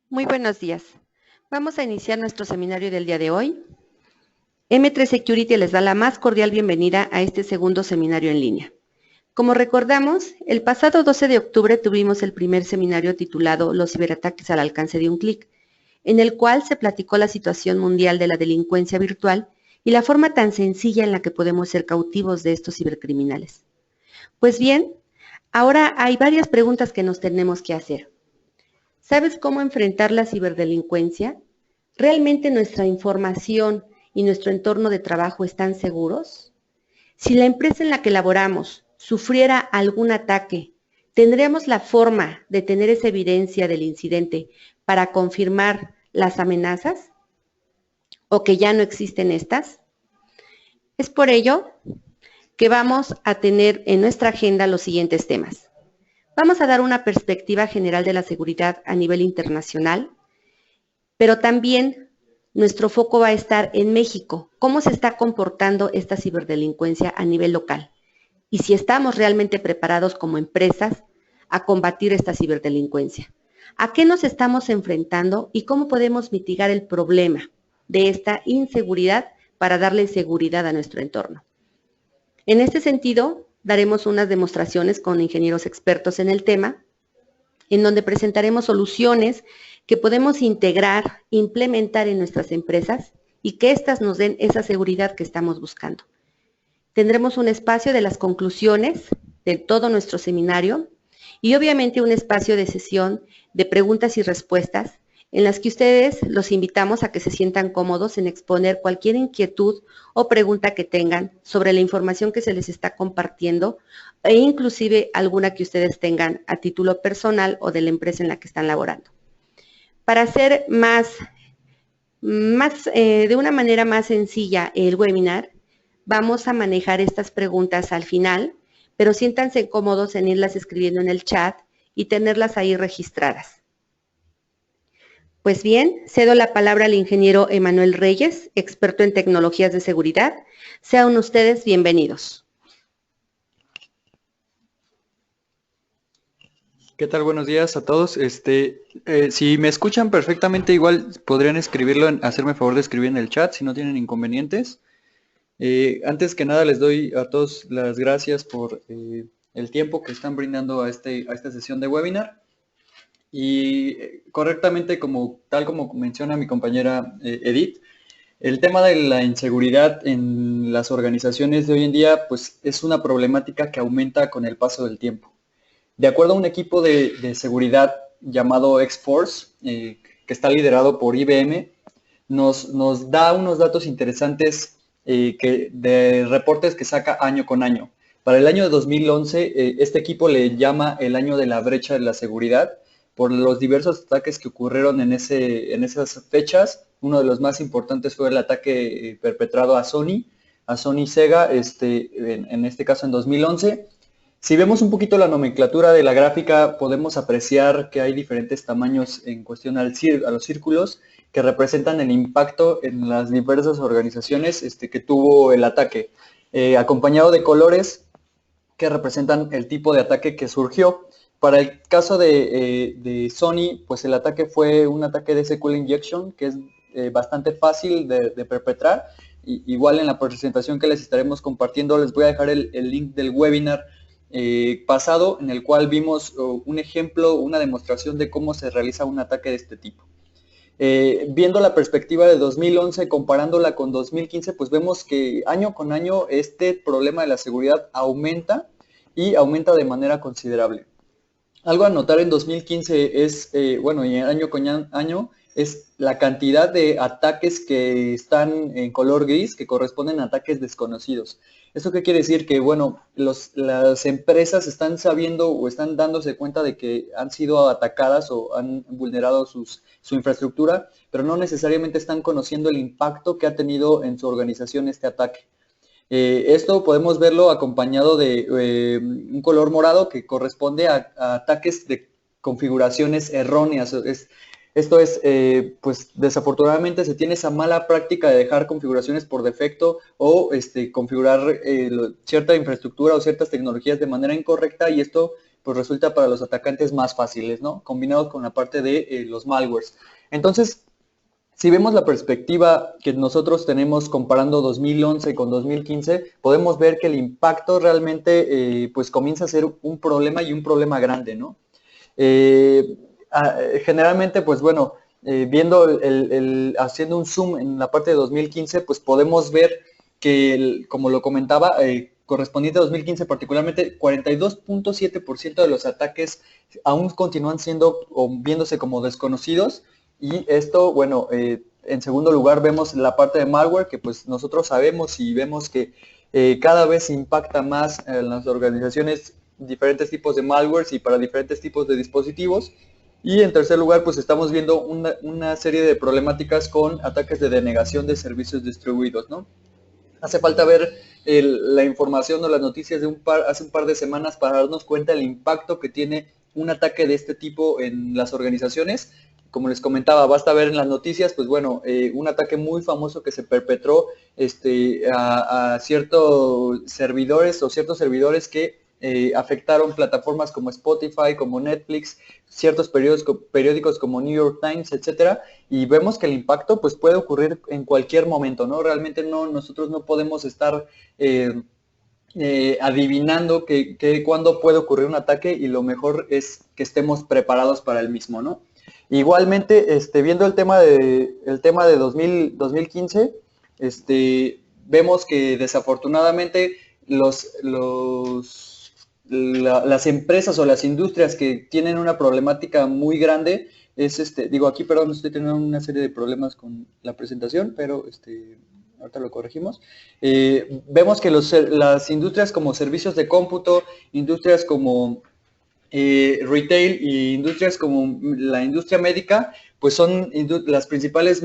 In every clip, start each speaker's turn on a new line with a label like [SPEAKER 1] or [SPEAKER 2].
[SPEAKER 1] Muy buenos días. Vamos a iniciar nuestro seminario del día de hoy. M3 Security les da la más cordial bienvenida a este segundo seminario en línea. Como recordamos, el pasado 12 de octubre tuvimos el primer seminario titulado Los ciberataques al alcance de un clic, en el cual se platicó la situación mundial de la delincuencia virtual y la forma tan sencilla en la que podemos ser cautivos de estos cibercriminales. Pues bien, ahora hay varias preguntas que nos tenemos que hacer. ¿Sabes cómo enfrentar la ciberdelincuencia? ¿Realmente nuestra información y nuestro entorno de trabajo están seguros? Si la empresa en la que laboramos sufriera algún ataque, ¿tendríamos la forma de tener esa evidencia del incidente para confirmar las amenazas o que ya no existen estas? Es por ello que vamos a tener en nuestra agenda los siguientes temas. Vamos a dar una perspectiva general de la seguridad a nivel internacional, pero también nuestro foco va a estar en México, cómo se está comportando esta ciberdelincuencia a nivel local y si estamos realmente preparados como empresas a combatir esta ciberdelincuencia. ¿A qué nos estamos enfrentando y cómo podemos mitigar el problema de esta inseguridad para darle seguridad a nuestro entorno? En este sentido, daremos unas demostraciones con ingenieros expertos en el tema, en donde presentaremos soluciones que podemos integrar, implementar en nuestras empresas y que éstas nos den esa seguridad que estamos buscando. Tendremos un espacio de las conclusiones de todo nuestro seminario y obviamente un espacio de sesión de preguntas y respuestas en las que ustedes los invitamos a que se sientan cómodos en exponer cualquier inquietud o pregunta que tengan sobre la información que se les está compartiendo e inclusive alguna que ustedes tengan a título personal o de la empresa en la que están laborando. Para hacer de una manera más sencilla el webinar, vamos a manejar estas preguntas al final, pero siéntanse cómodos en irlas escribiendo en el chat y tenerlas ahí registradas. Pues bien, cedo la palabra al ingeniero Emanuel Reyes, experto en tecnologías de seguridad. Sean ustedes bienvenidos.
[SPEAKER 2] ¿Qué tal? Buenos días a todos. Si me escuchan perfectamente, igual podrían escribirlo, hacerme favor de escribir en el chat si no tienen inconvenientes. Antes que nada les doy a todos las gracias por el tiempo que están brindando a esta sesión de webinar. Y correctamente, tal como menciona mi compañera Edith, el tema de la inseguridad en las organizaciones de hoy en día pues es una problemática que aumenta con el paso del tiempo. De acuerdo a un equipo de seguridad llamado X-Force, que está liderado por IBM, nos da unos datos interesantes de reportes que saca año con año. Para el año de 2011, este equipo le llama el año de la brecha de la seguridad por los diversos ataques que ocurrieron en esas fechas. Uno de los más importantes fue el ataque perpetrado a Sony Sega, en este caso en 2011. Si vemos un poquito la nomenclatura de la gráfica, podemos apreciar que hay diferentes tamaños en cuestión a los círculos que representan el impacto en las diversas organizaciones que tuvo el ataque, acompañado de colores que representan el tipo de ataque que surgió. Para el caso de Sony, pues el ataque fue un ataque de SQL injection, que es bastante fácil de perpetrar. Igual en la presentación que les estaremos compartiendo, les voy a dejar el link del webinar pasado, en el cual vimos un ejemplo, una demostración de cómo se realiza un ataque de este tipo. Viendo la perspectiva de 2011, comparándola con 2015, pues vemos que año con año este problema de la seguridad aumenta y aumenta de manera considerable. Algo a notar en 2015 es, y año con año, es la cantidad de ataques que están en color gris, que corresponden a ataques desconocidos. ¿Eso qué quiere decir? Que, bueno, las empresas están sabiendo o están dándose cuenta de que han sido atacadas o han vulnerado su infraestructura, pero no necesariamente están conociendo el impacto que ha tenido en su organización este ataque. Esto podemos verlo acompañado de un color morado que corresponde a ataques de configuraciones erróneas. Esto es, pues desafortunadamente se tiene esa mala práctica de dejar configuraciones por defecto o configurar cierta infraestructura o ciertas tecnologías de manera incorrecta, y esto pues resulta para los atacantes más fáciles, ¿no? Combinado con la parte de los malwares. Entonces, si vemos la perspectiva que nosotros tenemos comparando 2011 con 2015, podemos ver que el impacto realmente pues comienza a ser un problema y un problema grande, ¿no? Eh, Generalmente, pues bueno, viendo haciendo un zoom en la parte de 2015, pues podemos ver que, como lo comentaba, correspondiente a 2015 particularmente, 42.7% de los ataques aún continúan siendo o viéndose como desconocidos. Y esto, bueno, en segundo lugar vemos la parte de malware, que pues nosotros sabemos y vemos que cada vez impacta más en las organizaciones diferentes tipos de malwares y para diferentes tipos de dispositivos. Y en tercer lugar, pues estamos viendo una serie de problemáticas con ataques de denegación de servicios distribuidos, ¿no? Hace falta ver la información o las noticias de hace un par de semanas para darnos cuenta del impacto que tiene un ataque de este tipo en las organizaciones. Como les comentaba, basta ver en las noticias, pues bueno, un ataque muy famoso que se perpetró a ciertos servidores o ciertos servidores que afectaron plataformas como Spotify, como Netflix, ciertos periódicos como New York Times, etcétera, y vemos que el impacto pues puede ocurrir en cualquier momento, ¿no? Realmente nosotros no podemos estar adivinando cuándo puede ocurrir un ataque, y lo mejor es que estemos preparados para el mismo, ¿no? Igualmente, viendo el tema de 2015, vemos que desafortunadamente las empresas o las industrias que tienen una problemática muy grande digo aquí, perdón, estoy teniendo una serie de problemas con la presentación, pero ahorita lo corregimos. Vemos que las industrias como servicios de cómputo, industrias como retail y industrias como la industria médica, pues son las principales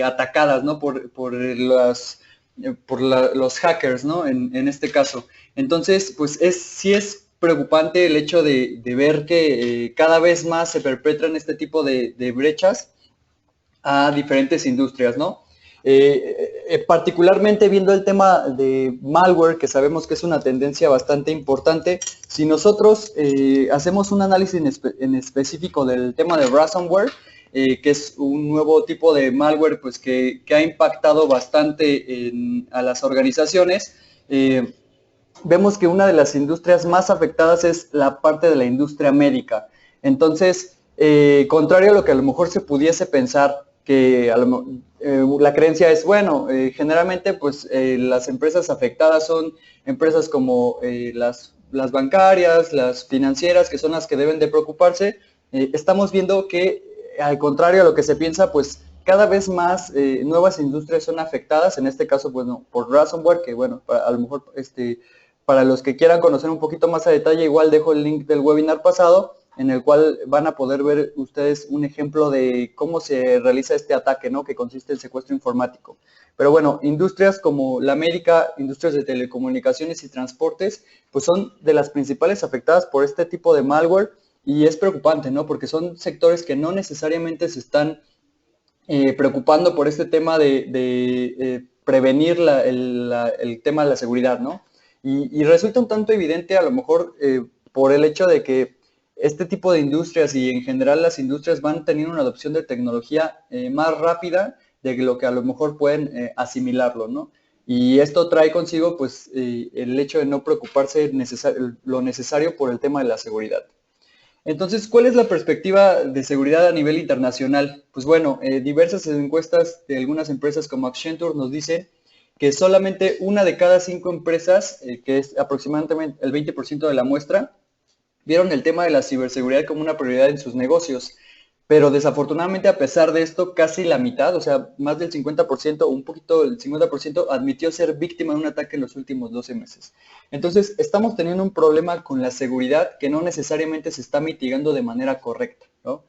[SPEAKER 2] atacadas, ¿no? Los hackers, ¿no? En este caso. Entonces, pues sí es preocupante el hecho de ver que cada vez más se perpetran este tipo de brechas a diferentes industrias, ¿no? Particularmente viendo el tema de malware, que sabemos que es una tendencia bastante importante, si nosotros hacemos un análisis en específico del tema de ransomware, que es un nuevo tipo de malware pues, que ha impactado bastante a las organizaciones, vemos que una de las industrias más afectadas es la parte de la industria médica. Entonces, contrario a lo que a lo mejor se pudiese pensar, que la creencia es, bueno, generalmente pues las empresas afectadas son empresas como las bancarias, las financieras, que son las que deben de preocuparse. Estamos viendo que, al contrario a lo que se piensa, pues cada vez más nuevas industrias son afectadas, en este caso, bueno, por ransomware, que bueno, a lo mejor para los que quieran conocer un poquito más a detalle, igual dejo el link del webinar pasado, en el cual van a poder ver ustedes un ejemplo de cómo se realiza este ataque, ¿no? Que consiste en secuestro informático. Pero bueno, industrias como la médica, industrias de telecomunicaciones y transportes, pues son de las principales afectadas por este tipo de malware, y es preocupante, ¿no? Porque son sectores que no necesariamente se están preocupando por este tema de prevenir el tema de la seguridad, ¿no? Y resulta un tanto evidente, a lo mejor, por el hecho de que este tipo de industrias y en general las industrias van teniendo una adopción de tecnología más rápida de lo que a lo mejor pueden asimilarlo, ¿no? Y esto trae consigo pues el hecho de no preocuparse lo necesario por el tema de la seguridad. Entonces, ¿cuál es la perspectiva de seguridad a nivel internacional? Pues bueno, diversas encuestas de algunas empresas como Accenture nos dicen que solamente una de cada 5 empresas, que es aproximadamente el 20% de la muestra, vieron el tema de la ciberseguridad como una prioridad en sus negocios. Pero desafortunadamente, a pesar de esto, casi la mitad, o sea, más del 50%, un poquito el 50%, admitió ser víctima de un ataque en los últimos 12 meses. Entonces, estamos teniendo un problema con la seguridad que no necesariamente se está mitigando de manera correcta, ¿no?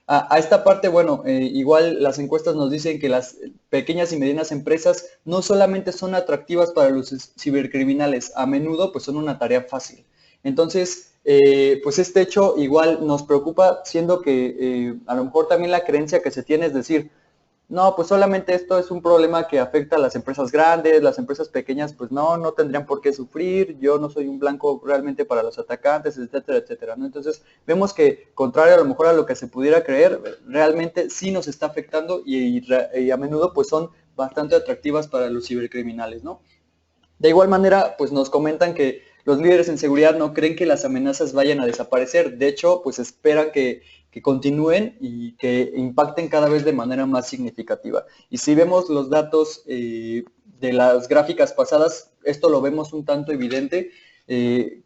[SPEAKER 2] A esta parte, bueno, igual las encuestas nos dicen que las pequeñas y medianas empresas no solamente son atractivas para los cibercriminales, a menudo pues son una tarea fácil. Entonces, pues este hecho igual nos preocupa, siendo que a lo mejor también la creencia que se tiene es decir, no, pues solamente esto es un problema que afecta a las empresas grandes, las empresas pequeñas pues no tendrían por qué sufrir, yo no soy un blanco realmente para los atacantes, etcétera, etcétera, ¿no? Entonces vemos que, contrario a lo mejor a lo que se pudiera creer, realmente sí nos está afectando y a menudo pues son bastante atractivas para los cibercriminales, ¿no? De igual manera, pues nos comentan que los líderes en seguridad no creen que las amenazas vayan a desaparecer. De hecho, pues esperan que continúen y que impacten cada vez de manera más significativa. Y si vemos los datos de las gráficas pasadas, esto lo vemos un tanto evidente.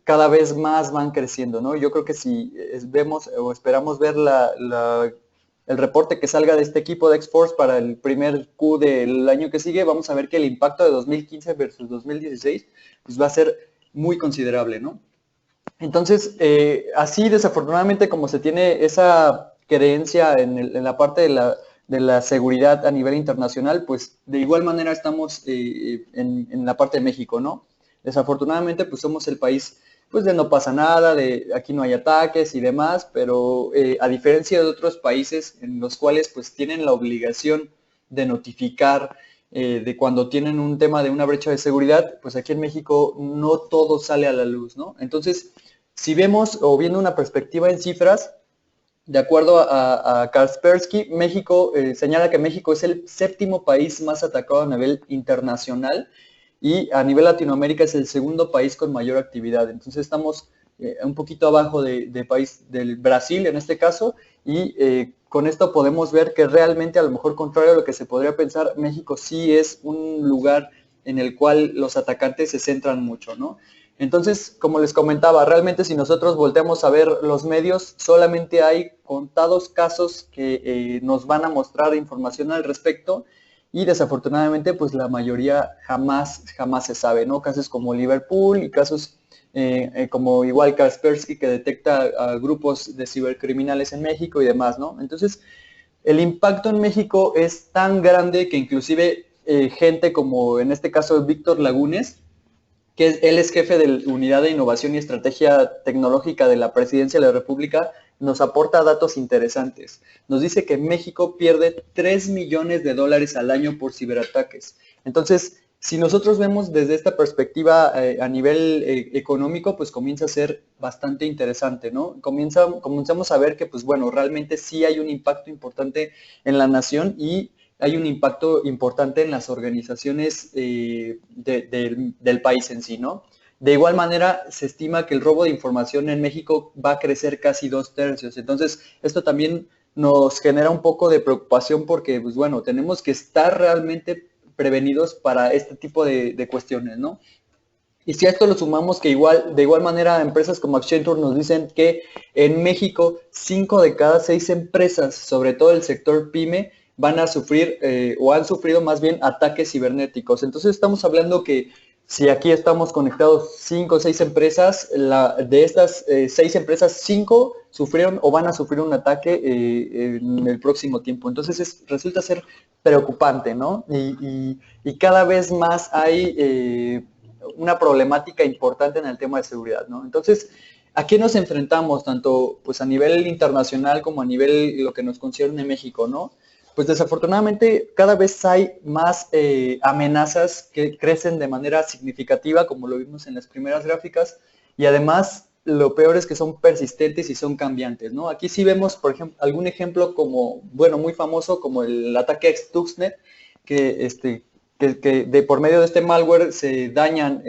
[SPEAKER 2] Cada vez más van creciendo, ¿no? Yo creo que si vemos o esperamos ver el reporte que salga de este equipo de X-Force para el primer Q del año que sigue, vamos a ver que el impacto de 2015 versus 2016 pues va a ser muy considerable, ¿no? Entonces, así desafortunadamente como se tiene esa creencia en la parte de la seguridad a nivel internacional, pues de igual manera estamos en la parte de México, ¿no? Desafortunadamente, pues somos el país pues de no pasa nada, de aquí no hay ataques y demás, pero a diferencia de otros países en los cuales pues tienen la obligación de notificar de cuando tienen un tema de una brecha de seguridad, pues aquí en México no todo sale a la luz, ¿no? Entonces, si vemos o viendo una perspectiva en cifras, de acuerdo a Kaspersky, México señala que México es el séptimo país más atacado a nivel internacional y a nivel Latinoamérica es el segundo país con mayor actividad. Entonces estamos un poquito abajo país del Brasil en este caso y con esto podemos ver que realmente a lo mejor contrario a lo que se podría pensar, México sí es un lugar en el cual los atacantes se centran mucho, ¿no? Entonces, como les comentaba, realmente si nosotros volteamos a ver los medios, solamente hay contados casos que nos van a mostrar información al respecto y desafortunadamente pues la mayoría jamás se sabe, ¿no? Casos como Liverpool y casos como igual Kaspersky que detecta a grupos de cibercriminales en México y demás, ¿no? Entonces, el impacto en México es tan grande que inclusive gente como en este caso Víctor Lagunes, él es jefe de la Unidad de Innovación y Estrategia Tecnológica de la Presidencia de la República, nos aporta datos interesantes. Nos dice que México pierde 3 millones de dólares al año por ciberataques. Entonces, si nosotros vemos desde esta perspectiva a nivel económico, pues comienza a ser bastante interesante, ¿no? Comenzamos a ver que, pues bueno, realmente sí hay un impacto importante en la nación y hay un impacto importante en las organizaciones del país en sí, ¿no? De igual manera, se estima que el robo de información en México va a crecer casi 2/3. Entonces, esto también nos genera un poco de preocupación porque, pues bueno, tenemos que estar realmente prevenidos para este tipo de cuestiones, ¿no? Y si a esto lo sumamos que de igual manera empresas como Accenture nos dicen que en México 5 de cada 6 empresas, sobre todo el sector PYME, van a sufrir o han sufrido más bien ataques cibernéticos. Entonces estamos hablando que si aquí estamos conectados 5 o 6 empresas, de estas 6 empresas, 5 sufrieron o van a sufrir un ataque en el próximo tiempo. Entonces resulta ser preocupante, ¿no? Y cada vez más hay una problemática importante en el tema de seguridad, ¿no? Entonces, ¿a qué nos enfrentamos tanto pues a nivel internacional como a nivel lo que nos concierne en México, ¿no? Pues desafortunadamente cada vez hay más amenazas que crecen de manera significativa, como lo vimos en las primeras gráficas, y además lo peor es que son persistentes y son cambiantes, ¿no? Aquí sí vemos, por ejemplo, algún ejemplo como, bueno, muy famoso como el ataque a Stuxnet, que por medio de este malware se dañan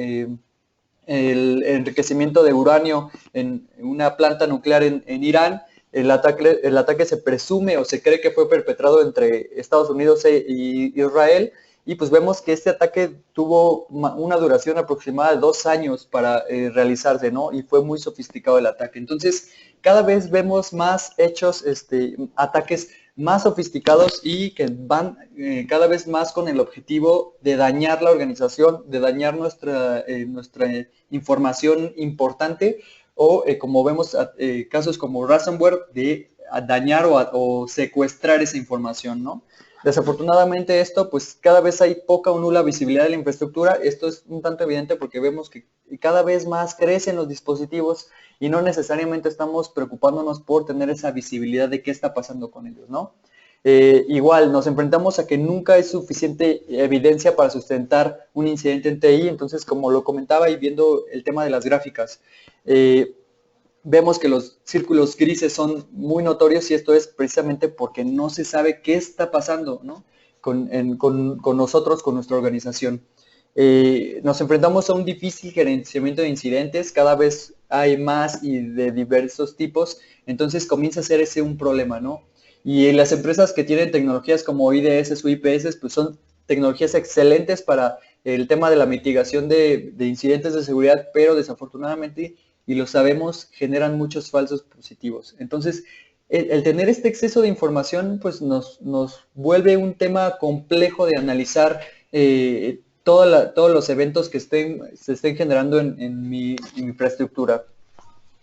[SPEAKER 2] el enriquecimiento de uranio en una planta nuclear en Irán. El ataque se presume o se cree que fue perpetrado entre Estados Unidos y Israel, y pues vemos que este ataque tuvo una duración aproximada de 2 años para realizarse, ¿no? Y fue muy sofisticado el ataque. Entonces, cada vez vemos más hechos, ataques más sofisticados y que van cada vez más con el objetivo de dañar la organización, de dañar nuestra información importante o como vemos casos como ransomware de dañar o secuestrar esa información, ¿no? Desafortunadamente esto, pues cada vez hay poca o nula visibilidad de la infraestructura. Esto es un tanto evidente porque vemos que cada vez más crecen los dispositivos y no necesariamente estamos preocupándonos por tener esa visibilidad de qué está pasando con ellos, ¿no? Igual, nos enfrentamos a que nunca es suficiente evidencia para sustentar un incidente en TI, entonces como lo comentaba y viendo el tema de las gráficas, vemos que los círculos grises son muy notorios y esto es precisamente porque no se sabe qué está pasando, ¿no? con nosotros, con nuestra organización. Nos enfrentamos a un difícil gerenciamiento de incidentes, cada vez hay más y de diversos tipos, entonces comienza a ser ese un problema, ¿no? Y las empresas que tienen tecnologías como IDS o IPS, pues son tecnologías excelentes para el tema de la mitigación de incidentes de seguridad, pero desafortunadamente, y lo sabemos, generan muchos falsos positivos. Entonces, el tener este exceso de información, pues nos vuelve un tema complejo de analizar todos los eventos que se estén generando en mi infraestructura.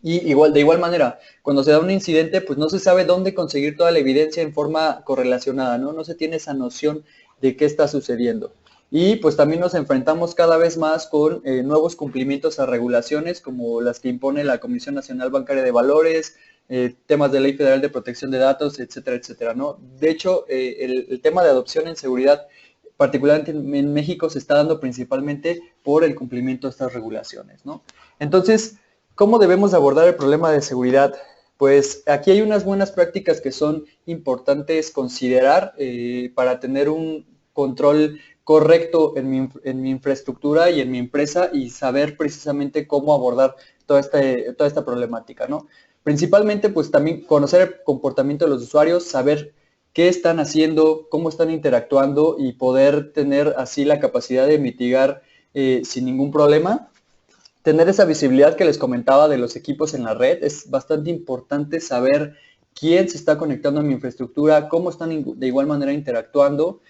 [SPEAKER 2] Y de igual manera, cuando se da un incidente, pues no se sabe dónde conseguir toda la evidencia en forma correlacionada, ¿no? No se tiene esa noción de qué está sucediendo. Y pues también nos enfrentamos cada vez más con nuevos cumplimientos a regulaciones como las que impone la Comisión Nacional Bancaria de Valores, temas de Ley Federal de Protección de Datos, etcétera, etcétera, ¿no? De hecho, el tema de adopción en seguridad, particularmente en México, se está dando principalmente por el cumplimiento de estas regulaciones, ¿no? Entonces, ¿cómo debemos abordar el problema de seguridad? Pues aquí hay unas buenas prácticas que son importantes considerar para tener un control correcto en mi infraestructura y en mi empresa y saber precisamente cómo abordar toda esta problemática, ¿no? Principalmente, pues también conocer el comportamiento de los usuarios, saber qué están haciendo, cómo están interactuando y poder tener así la capacidad de mitigar sin ningún problema. Tener esa visibilidad que les comentaba de los equipos en la red, es bastante importante saber quién se está conectando a mi infraestructura, cómo están de igual manera interactuando.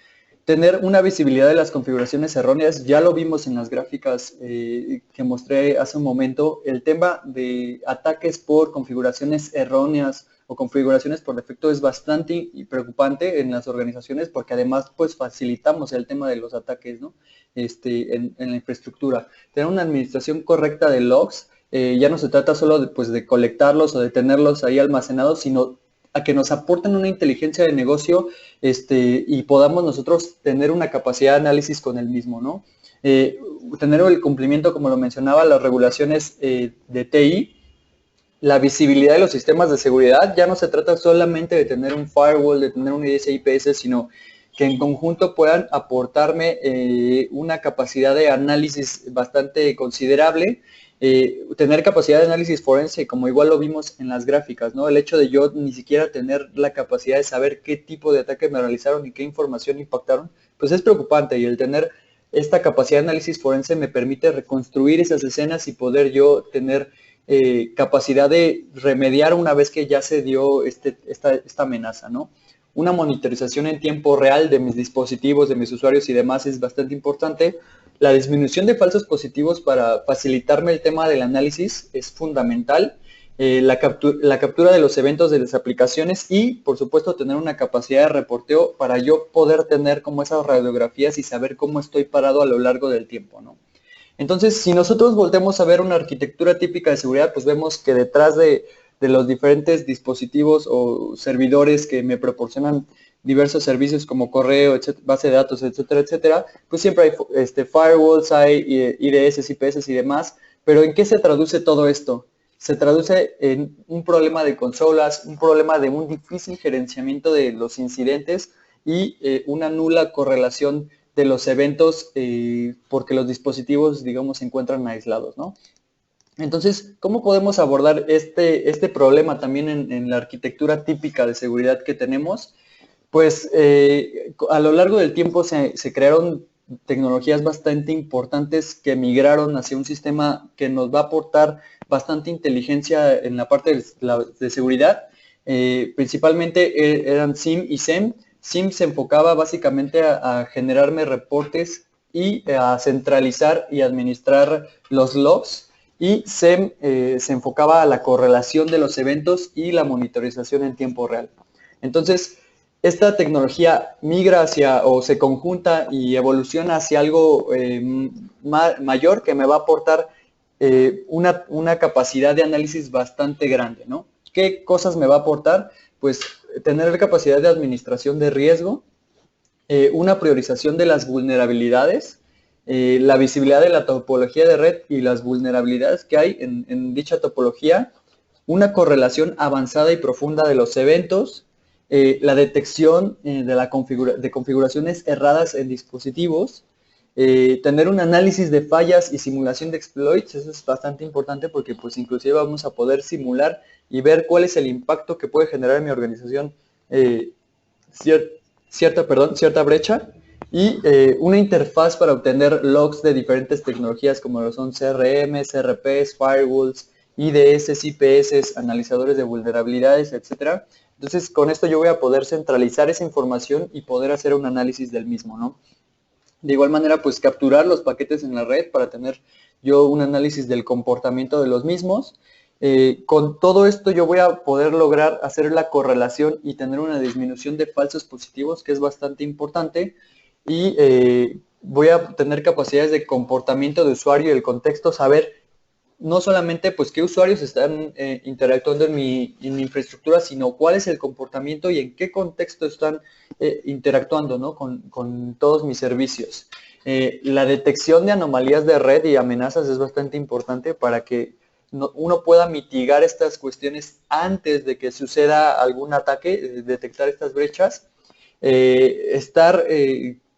[SPEAKER 2] Tener una visibilidad de las configuraciones erróneas, ya lo vimos en las gráficas que mostré hace un momento, el tema de ataques por configuraciones erróneas o configuraciones por defecto es bastante preocupante en las organizaciones porque además pues facilitamos el tema de los ataques, ¿no? En la infraestructura. Tener una administración correcta de logs, ya no se trata solo de colectarlos o de tenerlos ahí almacenados, sino a que nos aporten una inteligencia de negocio y podamos nosotros tener una capacidad de análisis con el mismo, ¿no? Tener el cumplimiento, como lo mencionaba, las regulaciones de TI, la visibilidad de los sistemas de seguridad, ya no se trata solamente de tener un firewall, de tener un IDS IPS, sino que en conjunto puedan aportarme una capacidad de análisis bastante considerable, tener capacidad de análisis forense, como igual lo vimos en las gráficas, ¿no? El hecho de yo ni siquiera tener la capacidad de saber qué tipo de ataque me realizaron y qué información impactaron, pues es preocupante, y el tener esta capacidad de análisis forense me permite reconstruir esas escenas y poder yo tener capacidad de remediar una vez que ya se dio esta amenaza, ¿no? Una monitorización en tiempo real de mis dispositivos, de mis usuarios y demás es bastante importante. La disminución de falsos positivos para facilitarme el tema del análisis es fundamental. La captura de los eventos de las aplicaciones y, por supuesto, tener una capacidad de reporteo para yo poder tener como esas radiografías y saber cómo estoy parado a lo largo del tiempo, ¿no? Entonces, si nosotros volteamos a ver una arquitectura típica de seguridad, pues vemos que detrás de los diferentes dispositivos o servidores que me proporcionan diversos servicios como correo, base de datos, etcétera, etcétera, pues siempre hay firewalls, hay IDS, IPS y demás, pero ¿en qué se traduce todo esto? Se traduce en un problema de consolas, un problema de un difícil gerenciamiento de los incidentes y una nula correlación de los eventos porque los dispositivos, digamos, se encuentran aislados, ¿no? Entonces, ¿cómo podemos abordar este problema también en la arquitectura típica de seguridad que tenemos? Pues a lo largo del tiempo se crearon tecnologías bastante importantes que migraron hacia un sistema que nos va a aportar bastante inteligencia en la parte de seguridad. Principalmente eran SIEM y SIEM. SIEM se enfocaba básicamente a generarme reportes y a centralizar y administrar los logs. Y SIEM se enfocaba a la correlación de los eventos y la monitorización en tiempo real. Entonces, esta tecnología migra hacia o se conjunta y evoluciona hacia algo mayor que me va a aportar una capacidad de análisis bastante grande, ¿no? ¿qué cosas me va a aportar? Pues tener capacidad de administración de riesgo, una priorización de las vulnerabilidades, la visibilidad de la topología de red y las vulnerabilidades que hay en dicha topología, una correlación avanzada y profunda de los eventos, la detección de configuraciones erradas en dispositivos, tener un análisis de fallas y simulación de exploits. Eso es bastante importante porque pues inclusive vamos a poder simular y ver cuál es el impacto que puede generar en mi organización cierta brecha, y una interfaz para obtener logs de diferentes tecnologías como lo son CRM, CRPs, firewalls, IDS, IPS, analizadores de vulnerabilidades, etcétera. Entonces, con esto yo voy a poder centralizar esa información y poder hacer un análisis del mismo, ¿no? De igual manera, pues capturar los paquetes en la red para tener yo un análisis del comportamiento de los mismos. Con todo esto yo voy a poder lograr hacer la correlación y tener una disminución de falsos positivos, que es bastante importante, y voy a tener capacidades de comportamiento de usuario y el contexto, saber no solamente pues qué usuarios están interactuando en mi infraestructura, sino cuál es el comportamiento y en qué contexto están interactuando, ¿no? con todos mis servicios. La detección de anomalías de red y amenazas es bastante importante para que uno pueda mitigar estas cuestiones antes de que suceda algún ataque, detectar estas brechas,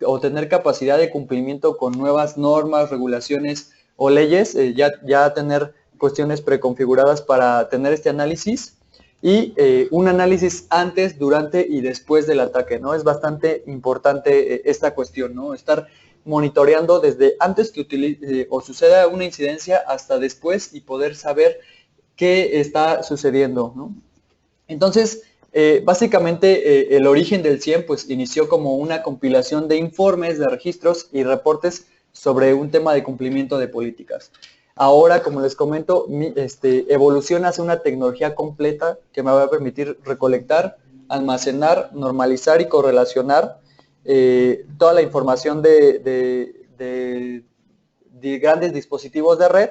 [SPEAKER 2] o tener capacidad de cumplimiento con nuevas normas, regulaciones o leyes, ya tener cuestiones preconfiguradas para tener este análisis, y un análisis antes, durante y después del ataque, ¿no? Es bastante importante esta cuestión, ¿no? Estar monitoreando desde antes que o suceda una incidencia hasta después y poder saber qué está sucediendo, ¿no? Entonces, básicamente el origen del CIEM pues inició como una compilación de informes, de registros y reportes sobre un tema de cumplimiento de políticas. Ahora, como les comento, evoluciona hacia una tecnología completa que me va a permitir recolectar, almacenar, normalizar y correlacionar toda la información de grandes dispositivos de red,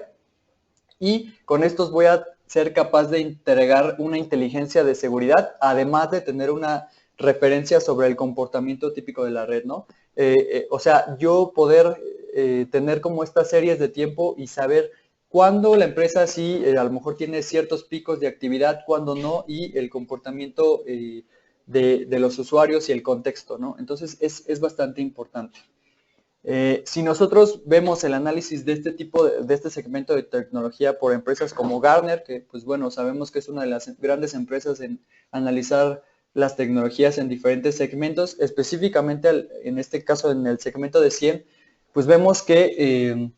[SPEAKER 2] y con estos voy a ser capaz de entregar una inteligencia de seguridad, además de tener una referencia sobre el comportamiento típico de la red, ¿no? O sea, yo poder tener como estas series de tiempo y saber cuándo la empresa sí a lo mejor tiene ciertos picos de actividad, cuándo no, y el comportamiento de los usuarios y el contexto, ¿no? Entonces es bastante importante. Si nosotros vemos el análisis de este tipo, de este segmento de tecnología por empresas como Gartner, que pues bueno, sabemos que es una de las grandes empresas en analizar las tecnologías en diferentes segmentos, específicamente en este caso en el segmento de CIEM, pues vemos que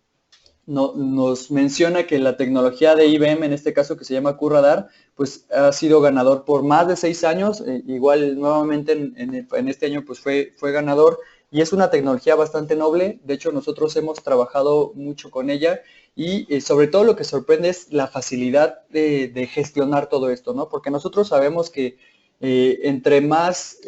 [SPEAKER 2] nos menciona que la tecnología de IBM, en este caso que se llama QRadar, pues ha sido ganador por más de 6 años, igual nuevamente en este año pues fue ganador, y es una tecnología bastante noble. De hecho nosotros hemos trabajado mucho con ella, y sobre todo lo que sorprende es la facilidad de gestionar todo esto, ¿no? Porque nosotros sabemos que entre más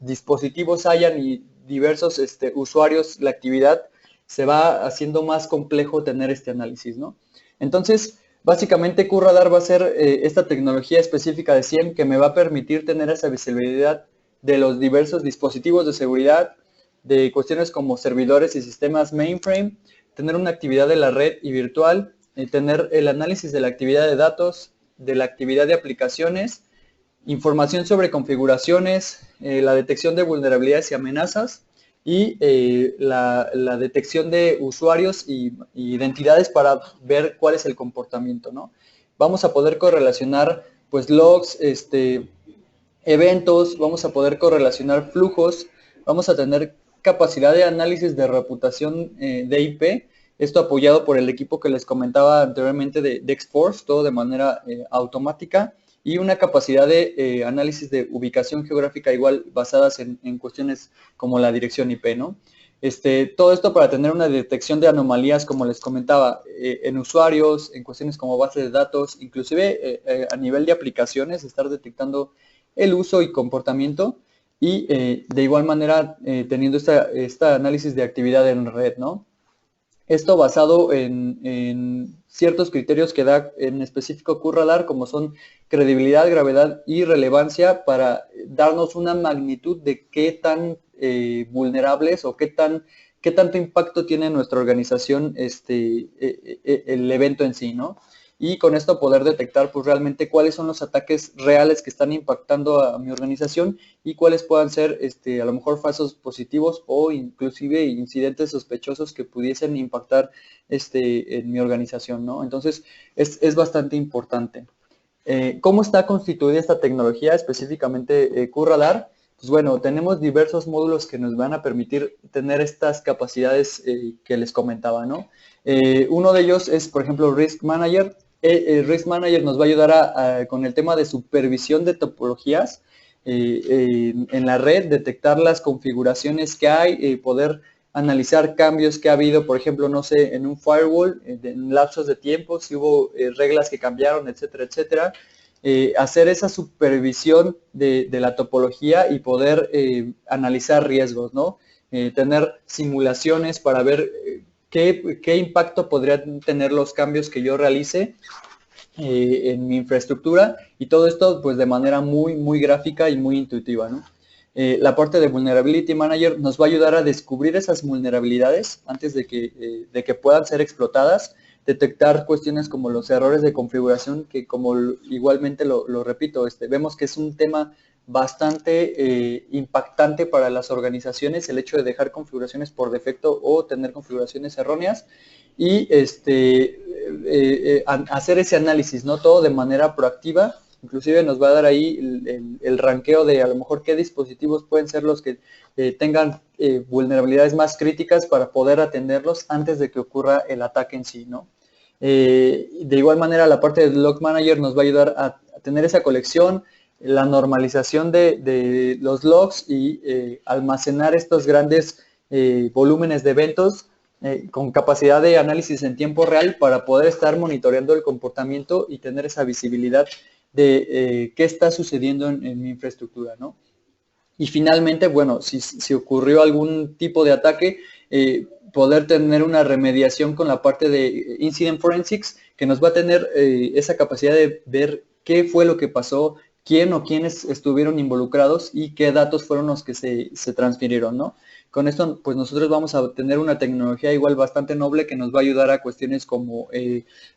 [SPEAKER 2] dispositivos hayan y diversos usuarios, la actividad se va haciendo más complejo tener este análisis, ¿no? Entonces, básicamente QRadar va a ser esta tecnología específica de CIEM que me va a permitir tener esa visibilidad de los diversos dispositivos de seguridad, de cuestiones como servidores y sistemas mainframe, tener una actividad de la red y virtual, tener el análisis de la actividad de datos, de la actividad de aplicaciones, información sobre configuraciones, la detección de vulnerabilidades y amenazas, y la detección de usuarios y identidades para ver cuál es el comportamiento, ¿no? Vamos a poder correlacionar pues logs, eventos, vamos a poder correlacionar flujos, vamos a tener capacidad de análisis de reputación de IP, esto apoyado por el equipo que les comentaba anteriormente de Xforce, todo de manera automática, y una capacidad de análisis de ubicación geográfica igual basadas en cuestiones como la dirección IP, ¿no? Todo esto para tener una detección de anomalías, como les comentaba, en usuarios, en cuestiones como base de datos, inclusive a nivel de aplicaciones, estar detectando el uso y comportamiento, y de igual manera teniendo este análisis de actividad en red, ¿no? Esto basado en ciertos criterios que da en específico QRadar, como son credibilidad, gravedad y relevancia, para darnos una magnitud de qué tan vulnerables o qué tanto impacto tiene en nuestra organización el evento en sí, ¿no? Y con esto poder detectar pues realmente cuáles son los ataques reales que están impactando a mi organización y cuáles puedan ser a lo mejor falsos positivos o inclusive incidentes sospechosos que pudiesen impactar en mi organización, ¿no? Entonces es bastante importante. ¿Cómo está constituida esta tecnología, específicamente QRadar? Pues bueno, tenemos diversos módulos que nos van a permitir tener estas capacidades que les comentaba, ¿no? Uno de ellos es, por ejemplo, Risk Manager. Risk Manager nos va a ayudar con el tema de supervisión de topologías en la red, detectar las configuraciones que hay, poder analizar cambios que ha habido, por ejemplo, no sé, en un firewall, en lapsos de tiempo, si hubo reglas que cambiaron, etcétera, etcétera. Hacer esa supervisión de la topología y poder analizar riesgos, ¿no? Tener simulaciones para ver qué impacto podrían tener los cambios que yo realice en mi infraestructura, y todo esto pues de manera muy gráfica y muy intuitiva, ¿no? La parte de Vulnerability Manager nos va a ayudar a descubrir esas vulnerabilidades antes de que puedan ser explotadas, detectar cuestiones como los errores de configuración, que como igualmente lo repito, vemos que es un tema bastante impactante para las organizaciones, el hecho de dejar configuraciones por defecto o tener configuraciones erróneas, y hacer ese análisis, ¿no? Todo de manera proactiva. Inclusive nos va a dar ahí el ranqueo de a lo mejor qué dispositivos pueden ser los que tengan vulnerabilidades más críticas para poder atenderlos antes de que ocurra el ataque en sí, ¿no? De igual manera, la parte del Log Manager nos va a ayudar a tener esa colección, la normalización de los logs y almacenar estos grandes volúmenes de eventos con capacidad de análisis en tiempo real para poder estar monitoreando el comportamiento y tener esa visibilidad de qué está sucediendo en mi infraestructura, ¿no? Y finalmente, bueno, si ocurrió algún tipo de ataque, poder tener una remediación con la parte de Incident Forensics, que nos va a tener esa capacidad de ver qué fue lo que pasó, quién o quiénes estuvieron involucrados y qué datos fueron los que se transfirieron, ¿no? Con esto, pues nosotros vamos a tener una tecnología igual bastante noble que nos va a ayudar a cuestiones como,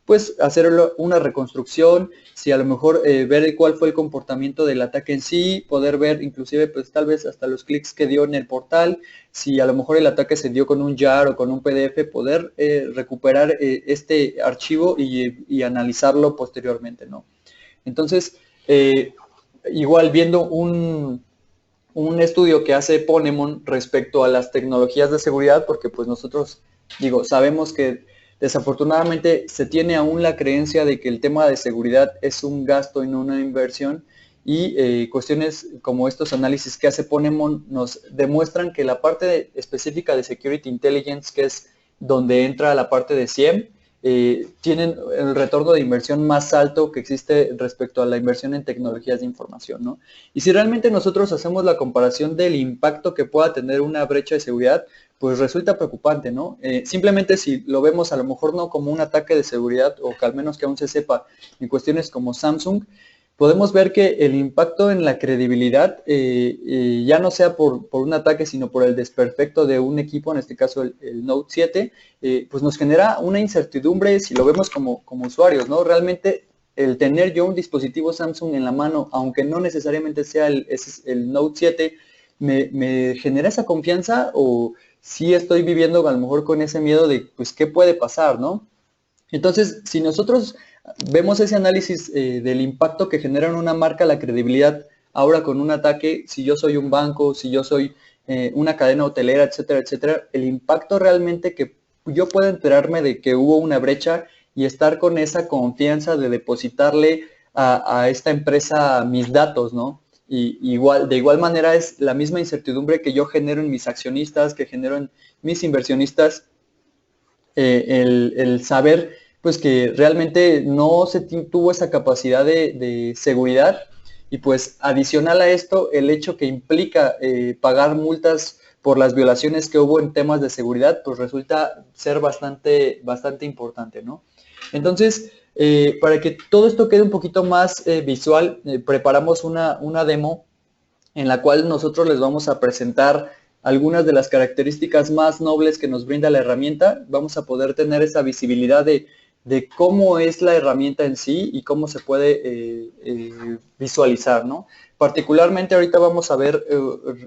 [SPEAKER 2] pues, hacer una reconstrucción, si a lo mejor ver cuál fue el comportamiento del ataque en sí, poder ver inclusive, pues, tal vez hasta los clics que dio en el portal, si a lo mejor el ataque se dio con un JAR o con un PDF, poder recuperar este archivo y analizarlo posteriormente, ¿no? Entonces, igual viendo un estudio que hace Ponemon respecto a las tecnologías de seguridad, porque pues nosotros, digo, sabemos que desafortunadamente se tiene aún la creencia de que el tema de seguridad es un gasto y no una inversión, y cuestiones como estos análisis que hace Ponemon nos demuestran que la parte específica de Security Intelligence, que es donde entra la parte de SIEM, tienen el retorno de inversión más alto que existe respecto a la inversión en tecnologías de información, ¿no? Y si realmente nosotros hacemos la comparación del impacto que pueda tener una brecha de seguridad, pues resulta preocupante, ¿no? Simplemente si lo vemos a lo mejor no como un ataque de seguridad, o que al menos que aún se sepa en cuestiones como Samsung, podemos ver que el impacto en la credibilidad, ya no sea por un ataque, sino por el desperfecto de un equipo, en este caso el Note 7, pues nos genera una incertidumbre si lo vemos como usuarios, ¿no? Realmente el tener yo un dispositivo Samsung en la mano, aunque no necesariamente sea el Note 7, me genera esa confianza, o si estoy viviendo a lo mejor con ese miedo de, pues, ¿qué puede pasar, no? Entonces, si nosotros vemos ese análisis del impacto que genera en una marca la credibilidad, ahora con un ataque, si yo soy un banco, si yo soy una cadena hotelera, etcétera, etcétera, el impacto realmente que yo pueda enterarme de que hubo una brecha y estar con esa confianza de depositarle a esta empresa mis datos, ¿no? Y de igual manera es la misma incertidumbre que yo genero en mis accionistas, que genero en mis inversionistas, el saber pues que realmente no se tuvo esa capacidad de seguridad, y pues adicional a esto el hecho que implica pagar multas por las violaciones que hubo en temas de seguridad, pues resulta ser bastante importante, ¿no? Entonces, para que todo esto quede un poquito más visual, preparamos una demo en la cual nosotros les vamos a presentar algunas de las características más nobles que nos brinda la herramienta. Vamos a poder tener esa visibilidad de cómo es la herramienta en sí y cómo se puede visualizar, ¿no? Particularmente ahorita vamos a ver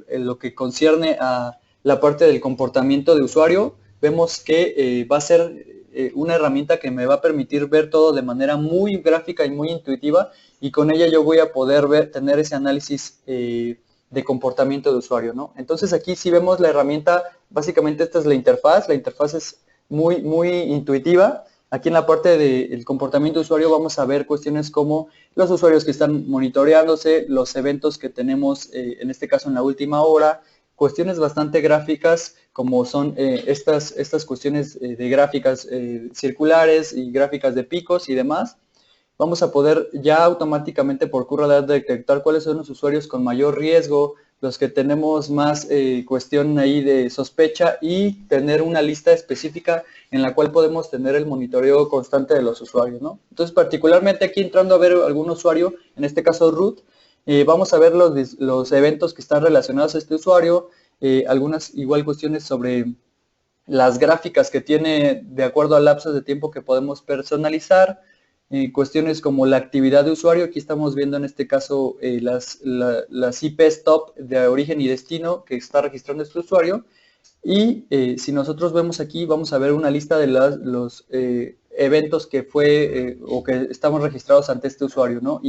[SPEAKER 2] lo que concierne a la parte del comportamiento de usuario. Vemos que va a ser una herramienta que me va a permitir ver todo de manera muy gráfica y muy intuitiva, y con ella yo voy a poder tener ese análisis de comportamiento de usuario, ¿no? Entonces aquí si vemos la herramienta, básicamente esta es la interfaz es muy intuitiva. Aquí en la parte del comportamiento de usuario vamos a ver cuestiones como los usuarios que están monitoreándose, los eventos que tenemos, en este caso en la última hora, cuestiones bastante gráficas como son estas cuestiones de gráficas circulares y gráficas de picos y demás. Vamos a poder ya automáticamente por QRadar detectar cuáles son los usuarios con mayor riesgo, los que tenemos más cuestión ahí de sospecha, y tener una lista específica en la cual podemos tener el monitoreo constante de los usuarios, ¿no? Entonces, particularmente aquí entrando a ver algún usuario, en este caso root, vamos a ver los eventos que están relacionados a este usuario, algunas igual cuestiones sobre las gráficas que tiene de acuerdo a lapsos de tiempo que podemos personalizar, cuestiones como la actividad de usuario. Aquí estamos viendo en este caso las IPs top de origen y destino que está registrando este usuario, y si nosotros vemos aquí vamos a ver una lista de los eventos que fue o que estamos registrados ante este usuario, ¿no?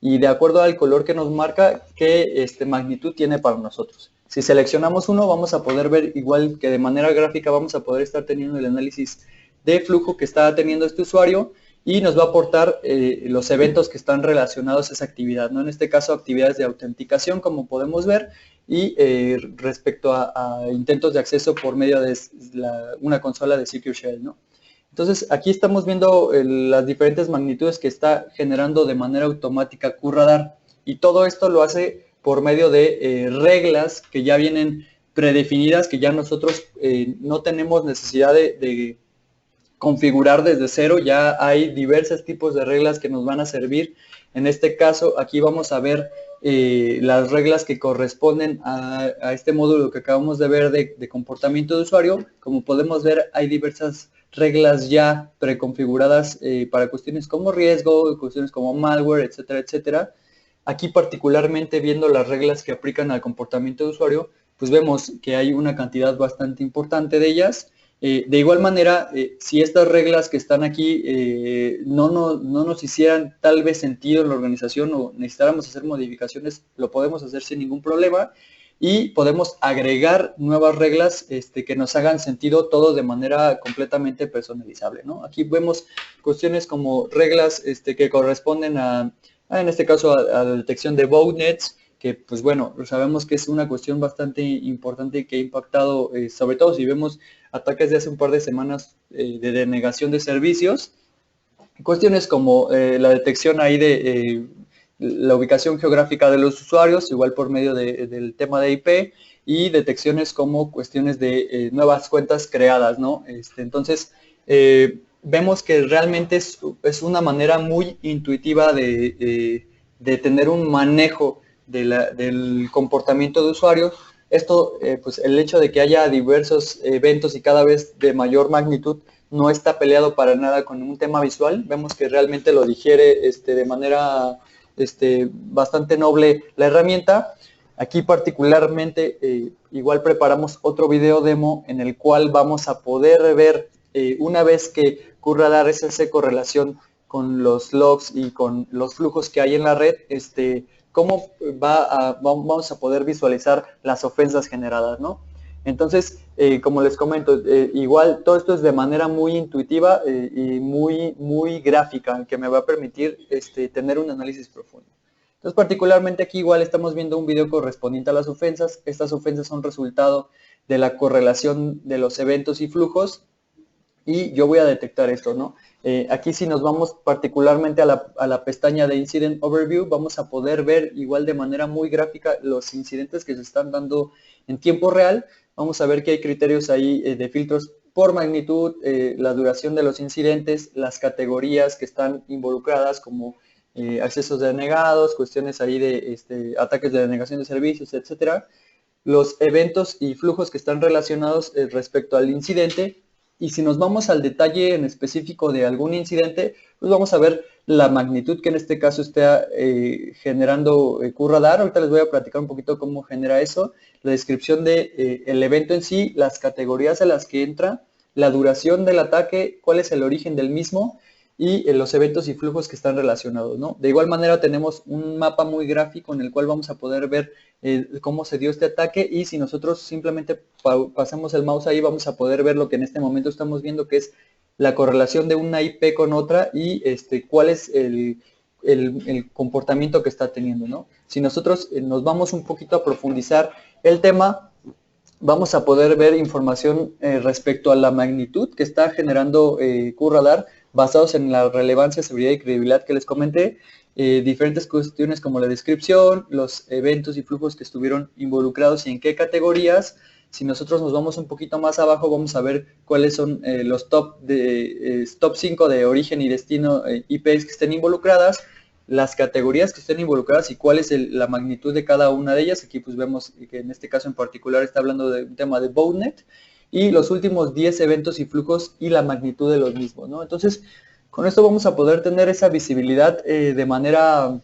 [SPEAKER 2] Y de acuerdo al color que nos marca qué magnitud tiene para nosotros. Si seleccionamos uno, vamos a poder ver igual que de manera gráfica vamos a poder estar teniendo el análisis de flujo que está teniendo este usuario, y nos va a aportar los eventos que están relacionados a esa actividad, ¿no? En este caso, actividades de autenticación, como podemos ver, y respecto a intentos de acceso por medio de una consola de Secure Shell, ¿no? Entonces, aquí estamos viendo las diferentes magnitudes que está generando de manera automática QRadar, y todo esto lo hace por medio de reglas que ya vienen predefinidas, que ya nosotros no tenemos necesidad de configurar desde cero. Ya hay diversos tipos de reglas que nos van a servir. En este caso, aquí vamos a ver las reglas que corresponden a este módulo que acabamos de ver de comportamiento de usuario. Como podemos ver, hay diversas reglas ya preconfiguradas para cuestiones como riesgo, cuestiones como malware, etcétera, etcétera. Aquí particularmente viendo las reglas que aplican al comportamiento de usuario, pues vemos que hay una cantidad bastante importante de ellas. De igual manera, si estas reglas que están aquí no nos hicieran tal vez sentido en la organización o necesitáramos hacer modificaciones, lo podemos hacer sin ningún problema, y podemos agregar nuevas reglas que nos hagan sentido, todo de manera completamente personalizable, ¿no? Aquí vemos cuestiones como reglas que corresponden en este caso a la detección de botnets, que pues bueno, sabemos que es una cuestión bastante importante y que ha impactado, sobre todo si vemos ataques de hace un par de semanas de denegación de servicios. Cuestiones como la detección ahí de la ubicación geográfica de los usuarios, igual por medio del tema de IP, y detecciones como cuestiones de nuevas cuentas creadas, ¿no? Entonces, vemos que realmente es una manera muy intuitiva de tener un manejo del comportamiento de usuarios. Esto, pues el hecho de que haya diversos eventos y cada vez de mayor magnitud, no está peleado para nada con un tema visual. Vemos que realmente lo digiere de manera bastante noble la herramienta. Aquí particularmente igual preparamos otro video demo en el cual vamos a poder ver una vez que QRadar hace correlación con los logs y con los flujos que hay en la red, cómo vamos a poder visualizar las ofensas generadas, ¿no? Entonces, como les comento, igual todo esto es de manera muy intuitiva y muy gráfica, que me va a permitir tener un análisis profundo. Entonces, particularmente aquí igual estamos viendo un video correspondiente a las ofensas. Estas ofensas son resultado de la correlación de los eventos y flujos y yo voy a detectar esto, ¿no? Aquí si nos vamos particularmente a la pestaña de Incident Overview, vamos a poder ver igual de manera muy gráfica los incidentes que se están dando en tiempo real. Vamos a ver que hay criterios ahí de filtros por magnitud, la duración de los incidentes, las categorías que están involucradas como accesos denegados, cuestiones ahí de ataques de denegación de servicios, etcétera, los eventos y flujos que están relacionados respecto al incidente. Y si nos vamos al detalle en específico de algún incidente, pues vamos a ver la magnitud que en este caso está generando QRadar. Ahorita les voy a platicar un poquito cómo genera eso, la descripción de el evento en sí, las categorías a las que entra, la duración del ataque, cuál es el origen del mismo y los eventos y flujos que están relacionados, ¿no? De igual manera tenemos un mapa muy gráfico en el cual vamos a poder ver cómo se dio este ataque, y si nosotros simplemente pasamos el mouse ahí vamos a poder ver lo que en este momento estamos viendo, que es la correlación de una IP con otra y cuál es el comportamiento que está teniendo, ¿no? Si nosotros nos vamos un poquito a profundizar el tema, vamos a poder ver información respecto a la magnitud que está generando QRadar, basados en la relevancia, seguridad y credibilidad que les comenté, diferentes cuestiones como la descripción, los eventos y flujos que estuvieron involucrados y en qué categorías. Si nosotros nos vamos un poquito más abajo, vamos a ver cuáles son los top 5 de origen y destino IPs que estén involucradas, las categorías que estén involucradas y cuál es la magnitud de cada una de ellas. Aquí pues vemos que en este caso en particular está hablando de un tema de Botnet, y los últimos 10 eventos y flujos y la magnitud de los mismos, ¿no? Entonces, con esto vamos a poder tener esa visibilidad de manera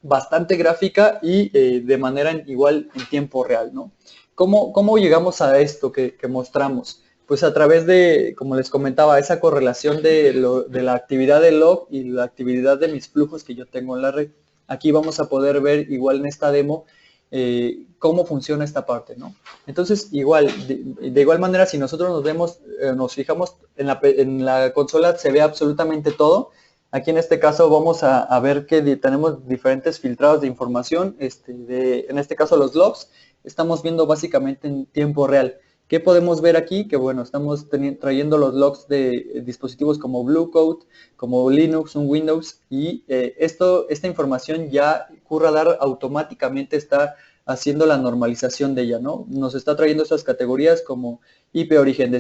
[SPEAKER 2] bastante gráfica y de manera igual en tiempo real, ¿no? ¿Cómo llegamos a esto que mostramos? Pues a través de, como les comentaba, esa correlación de la actividad del log y la actividad de mis flujos que yo tengo en la red. Aquí vamos a poder ver igual en esta demo cómo funciona esta parte, ¿no? Entonces, igual, de igual manera, si nosotros nos fijamos en la consola, se ve absolutamente todo. Aquí en este caso vamos a ver que tenemos diferentes filtrados de información, en este caso los logs, estamos viendo básicamente en tiempo real. ¿Qué podemos ver aquí? Que bueno, estamos trayendo los logs de dispositivos como Bluecoat, como Linux, un Windows, y esta información ya QRadar automáticamente está haciendo la normalización de ella, ¿no? Nos está trayendo estas categorías como IP origen,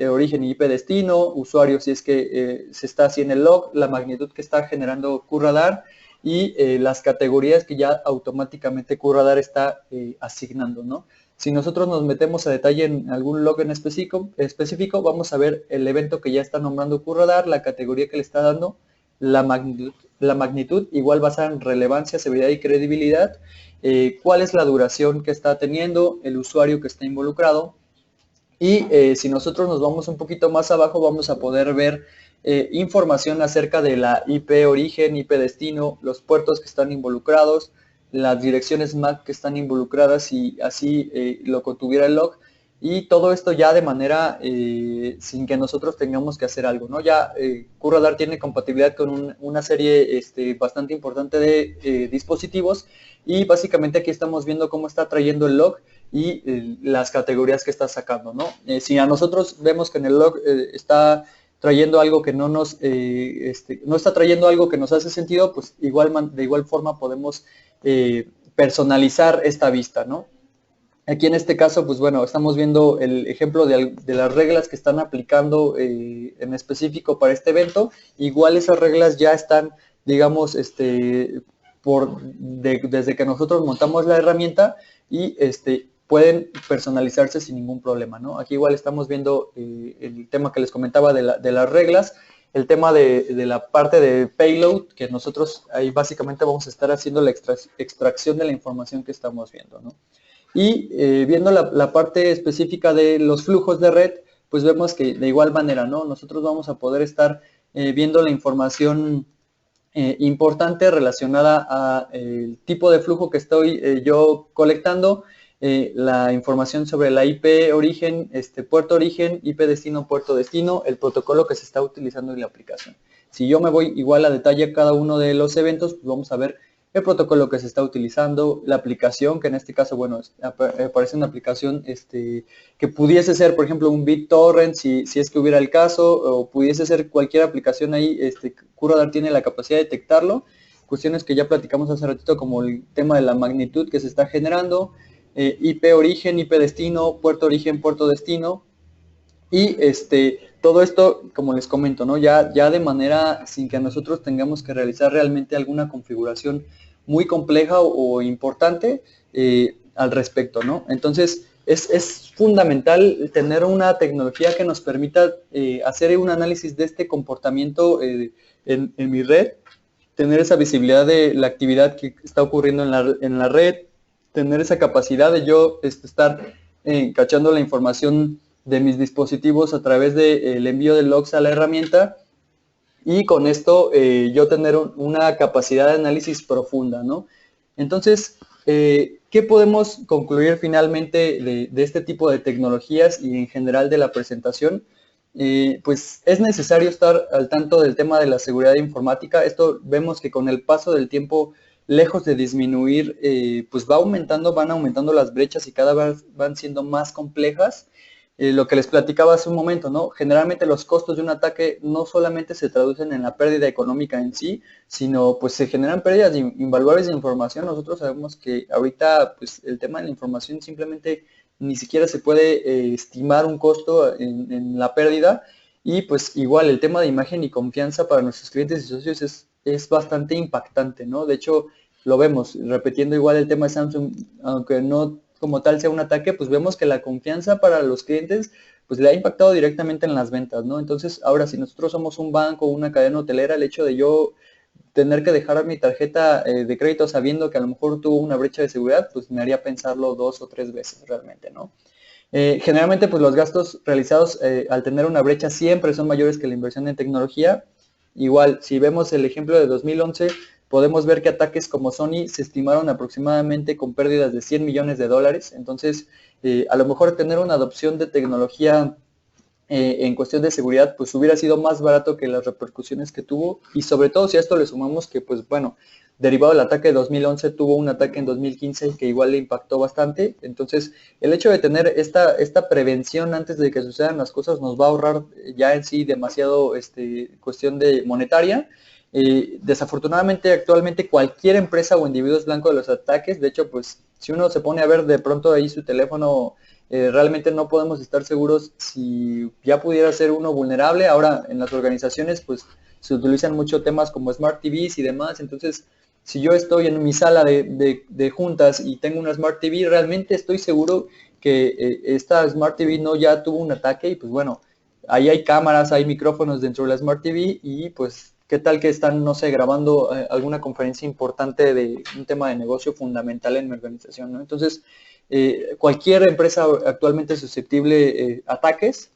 [SPEAKER 2] origen y IP destino, usuario si es que se está así en el log, la magnitud que está generando QRadar y las categorías que ya automáticamente QRadar está asignando, ¿no? Si nosotros nos metemos a detalle en algún log en específico, vamos a ver el evento que ya está nombrando QRadar, la categoría que le está dando, la magnitud igual basada en relevancia, seguridad y credibilidad, cuál es la duración que está teniendo, el usuario que está involucrado, y si nosotros nos vamos un poquito más abajo vamos a poder ver información acerca de la IP origen, IP destino, los puertos que están involucrados, las direcciones MAC que están involucradas y así lo contuviera el log, y todo esto ya de manera sin que nosotros tengamos que hacer algo, ¿no? Ya QRadar tiene compatibilidad con una serie bastante importante de dispositivos, y básicamente aquí estamos viendo cómo está trayendo el log y las categorías que está sacando, ¿no? Si a nosotros vemos que en el log está trayendo algo que no está trayendo algo que nos hace sentido, pues de igual forma podemos personalizar esta vista, ¿no? Aquí en este caso, pues bueno, estamos viendo el ejemplo de las reglas que están aplicando en específico para este evento. Igual esas reglas ya están, digamos, desde que nosotros montamos la herramienta, y pueden personalizarse sin ningún problema, ¿no? Aquí igual estamos viendo el tema que les comentaba de las reglas, el tema de la parte de payload, que nosotros ahí básicamente vamos a estar haciendo la extracción de la información que estamos viendo, ¿no? Y viendo la parte específica de los flujos de red, pues vemos que de igual manera, ¿no? Nosotros vamos a poder estar viendo la información importante relacionada a el tipo de flujo que estoy yo colectando, la información sobre la IP origen, puerto origen, IP destino, puerto destino, el protocolo que se está utilizando en la aplicación. Si yo me voy igual a detalle a cada uno de los eventos, pues vamos a ver el protocolo que se está utilizando, la aplicación, que en este caso, bueno, aparece una aplicación que pudiese ser, por ejemplo, un BitTorrent, si es que hubiera el caso, o pudiese ser cualquier aplicación ahí, Curadar tiene la capacidad de detectarlo. Cuestiones que ya platicamos hace ratito, como el tema de la magnitud que se está generando, IP origen, IP destino, puerto origen, puerto destino, y todo esto, como les comento, ¿no? Ya de manera sin que nosotros tengamos que realizar realmente alguna configuración muy compleja o importante al respecto, ¿no? Entonces, es fundamental tener una tecnología que nos permita hacer un análisis de este comportamiento en mi red, tener esa visibilidad de la actividad que está ocurriendo en la red, tener esa capacidad de yo estar cachando la información de mis dispositivos a través del envío de logs a la herramienta, y con esto yo tener una capacidad de análisis profunda, ¿no? Entonces, ¿qué podemos concluir finalmente de este tipo de tecnologías y en general de la presentación? Pues es necesario estar al tanto del tema de la seguridad informática. Esto vemos que con el paso del tiempo, lejos de disminuir, pues van aumentando las brechas y cada vez van siendo más complejas. Lo que les platicaba hace un momento, ¿no? Generalmente los costos de un ataque no solamente se traducen en la pérdida económica en sí, sino pues se generan pérdidas invaluables de información. Nosotros sabemos que ahorita pues el tema de la información simplemente ni siquiera se puede estimar un costo en la pérdida, y pues igual el tema de imagen y confianza para nuestros clientes y socios es bastante impactante, ¿no? De hecho, lo vemos, repitiendo igual el tema de Samsung, aunque no como tal sea un ataque, pues vemos que la confianza para los clientes pues le ha impactado directamente en las ventas, ¿no? Entonces, ahora si nosotros somos un banco o una cadena hotelera, el hecho de yo tener que dejar mi tarjeta de crédito sabiendo que a lo mejor tuvo una brecha de seguridad, pues me haría pensarlo 2 o 3 veces realmente, ¿no? Generalmente, pues los gastos realizados al tener una brecha siempre son mayores que la inversión en tecnología. Igual, si vemos el ejemplo de 2011, podemos ver que ataques como Sony se estimaron aproximadamente con pérdidas de 100 millones de dólares. Entonces, a lo mejor tener una adopción de tecnología en cuestión de seguridad, pues hubiera sido más barato que las repercusiones que tuvo, y sobre todo si a esto le sumamos que, pues bueno, derivado del ataque de 2011, tuvo un ataque en 2015 que igual le impactó bastante. Entonces, el hecho de tener esta prevención antes de que sucedan las cosas nos va a ahorrar ya en sí demasiado cuestión de monetaria. Desafortunadamente, actualmente cualquier empresa o individuo es blanco de los ataques. De hecho, pues si uno se pone a ver de pronto ahí su teléfono, realmente no podemos estar seguros si ya pudiera ser uno vulnerable. Ahora en las organizaciones pues se utilizan mucho temas como Smart TVs y demás. Entonces, si yo estoy en mi sala de juntas y tengo una Smart TV, realmente estoy seguro que esta Smart TV no ya tuvo un ataque, y pues bueno, ahí hay cámaras, hay micrófonos dentro de la Smart TV, y pues qué tal que están, no sé, grabando alguna conferencia importante de un tema de negocio fundamental en mi organización, ¿no? Entonces, cualquier empresa actualmente es susceptible a ataques.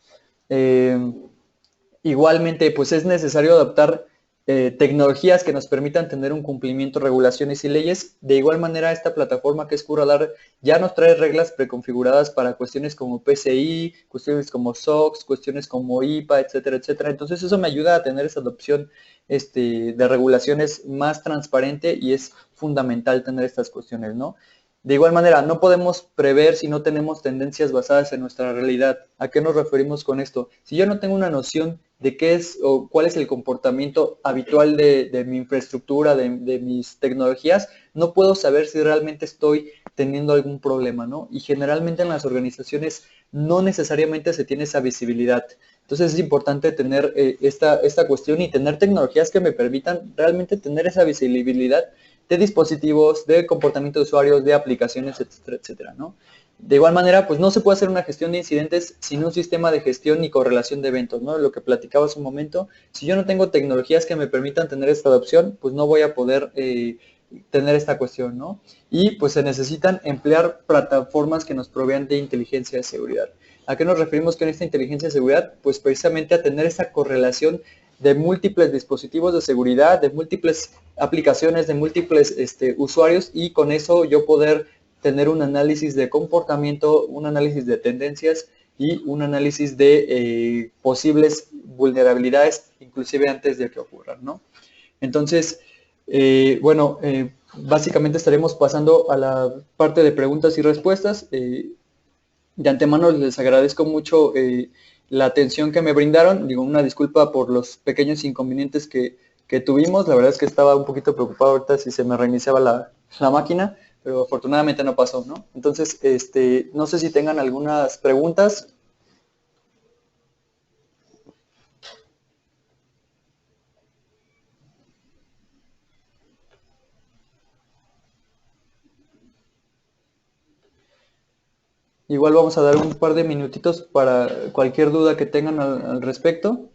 [SPEAKER 2] Igualmente, pues es necesario adaptar tecnologías que nos permitan tener un cumplimiento, regulaciones y leyes. De igual manera, esta plataforma que es Curadar ya nos trae reglas preconfiguradas para cuestiones como PCI, cuestiones como SOX, cuestiones como IPA, etcétera, etcétera. Entonces eso me ayuda a tener esa adopción de regulaciones más transparente, y es fundamental tener estas cuestiones, ¿no? De igual manera, no podemos prever si no tenemos tendencias basadas en nuestra realidad. ¿A qué nos referimos con esto? Si yo no tengo una noción de qué es o cuál es el comportamiento habitual de mi infraestructura, de mis tecnologías, no puedo saber si realmente estoy teniendo algún problema, ¿no? Y generalmente en las organizaciones no necesariamente se tiene esa visibilidad. Entonces es importante tener esta cuestión y tener tecnologías que me permitan realmente tener esa visibilidad de dispositivos, de comportamiento de usuarios, de aplicaciones, etcétera, etcétera, ¿no? De igual manera, pues no se puede hacer una gestión de incidentes sin un sistema de gestión y correlación de eventos, ¿no? Lo que platicaba hace un momento, si yo no tengo tecnologías que me permitan tener esta adopción, pues no voy a poder tener esta cuestión, ¿no? Y pues se necesitan emplear plataformas que nos provean de inteligencia de seguridad. ¿A qué nos referimos con esta inteligencia de seguridad? Pues precisamente a tener esa correlación de múltiples dispositivos de seguridad, de múltiples aplicaciones, de múltiples usuarios, y con eso yo poder tener un análisis de comportamiento, un análisis de tendencias y un análisis de posibles vulnerabilidades, inclusive antes de que ocurran, ¿no? Entonces, bueno, básicamente estaremos pasando a la parte de preguntas y respuestas. De antemano les agradezco mucho la atención que me brindaron. Digo, una disculpa por los pequeños inconvenientes que tuvimos. La verdad es que estaba un poquito preocupado ahorita si se me reiniciaba la máquina, pero afortunadamente no pasó, ¿no? Entonces, no sé si tengan algunas preguntas. Igual vamos a dar un par de minutitos para cualquier duda que tengan al respecto.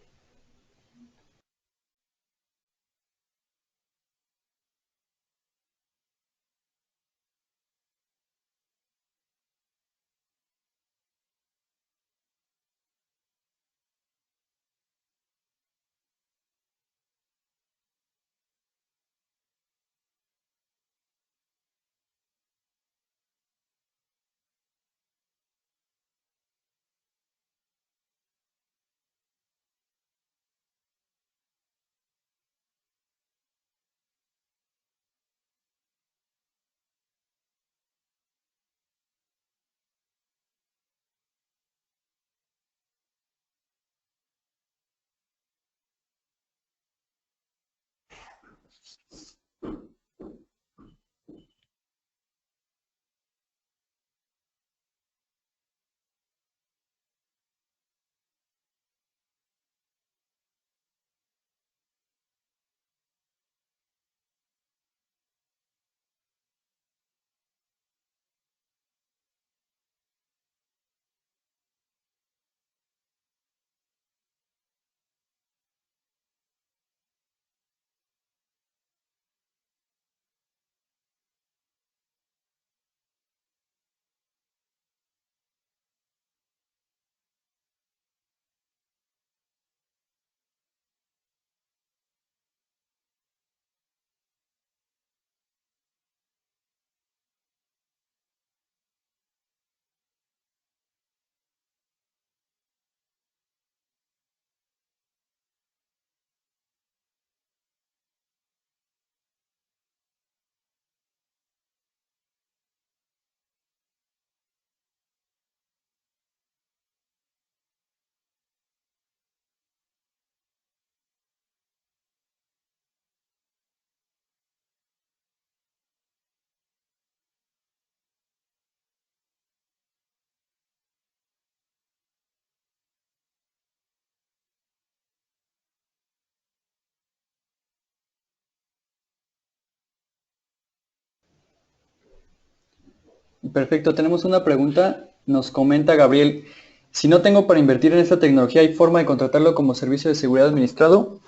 [SPEAKER 2] Perfecto, tenemos una pregunta. Nos comenta Gabriel, si no tengo para invertir en esta tecnología, ¿hay forma de contratarlo como servicio de seguridad administrado?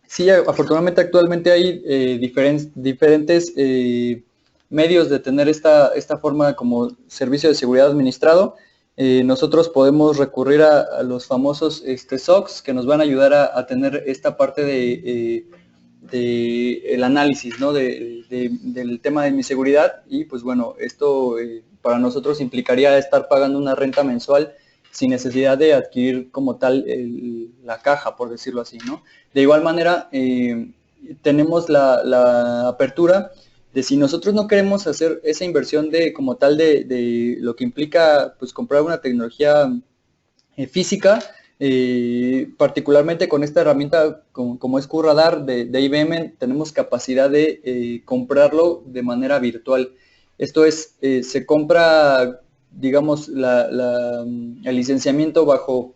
[SPEAKER 2] Sí, afortunadamente actualmente hay diferentes medios de tener esta forma como servicio de seguridad administrado. Nosotros podemos recurrir a los famosos SOCs que nos van a ayudar a tener esta parte de el análisis, ¿no? Del tema de mi seguridad, y pues bueno, esto para nosotros implicaría estar pagando una renta mensual sin necesidad de adquirir como tal la caja, por decirlo así, ¿no? De igual manera, tenemos la apertura de si nosotros no queremos hacer esa inversión de como tal de lo que implica pues comprar una tecnología física, particularmente con esta herramienta como es QRadar de IBM, tenemos capacidad de comprarlo de manera virtual. Esto es, se compra, digamos, el licenciamiento bajo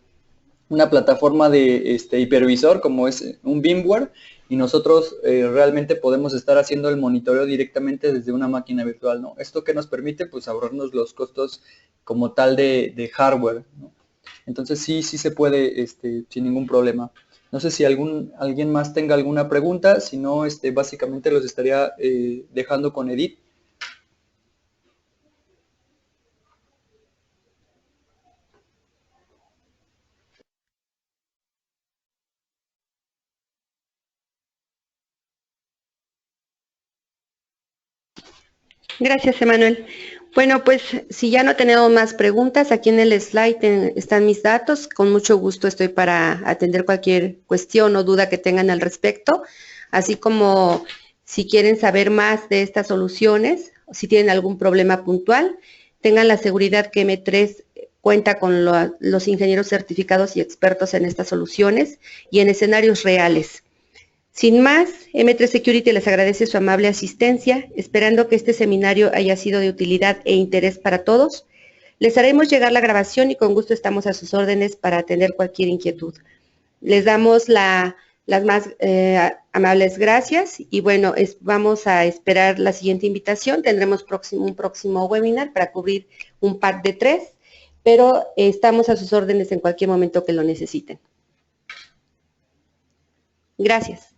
[SPEAKER 2] una plataforma de hipervisor como es un VMware, y nosotros realmente podemos estar haciendo el monitoreo directamente desde una máquina virtual, ¿no? Esto que nos permite pues ahorrarnos los costos como tal de hardware, ¿no? Entonces sí se puede sin ningún problema. No sé si alguien más tenga alguna pregunta, si no, básicamente los estaría dejando con Edith.
[SPEAKER 1] Gracias, Emanuel. Bueno, pues si ya no tenemos más preguntas, aquí en el slide están mis datos. Con mucho gusto estoy para atender cualquier cuestión o duda que tengan al respecto, así como Si quieren saber más de estas soluciones, si tienen algún problema puntual, tengan la seguridad que M3 cuenta con los ingenieros certificados y expertos en estas soluciones y en escenarios reales. Sin más, M3 Security les agradece su amable asistencia, esperando que este seminario haya sido de utilidad e interés para todos. Les haremos llegar la grabación y con gusto estamos a sus órdenes para atender cualquier inquietud. Les damos las más amables gracias y bueno, vamos a esperar la siguiente invitación. Tendremos un próximo webinar para cubrir un pack de 3, pero estamos a sus órdenes en cualquier momento que lo necesiten. Gracias.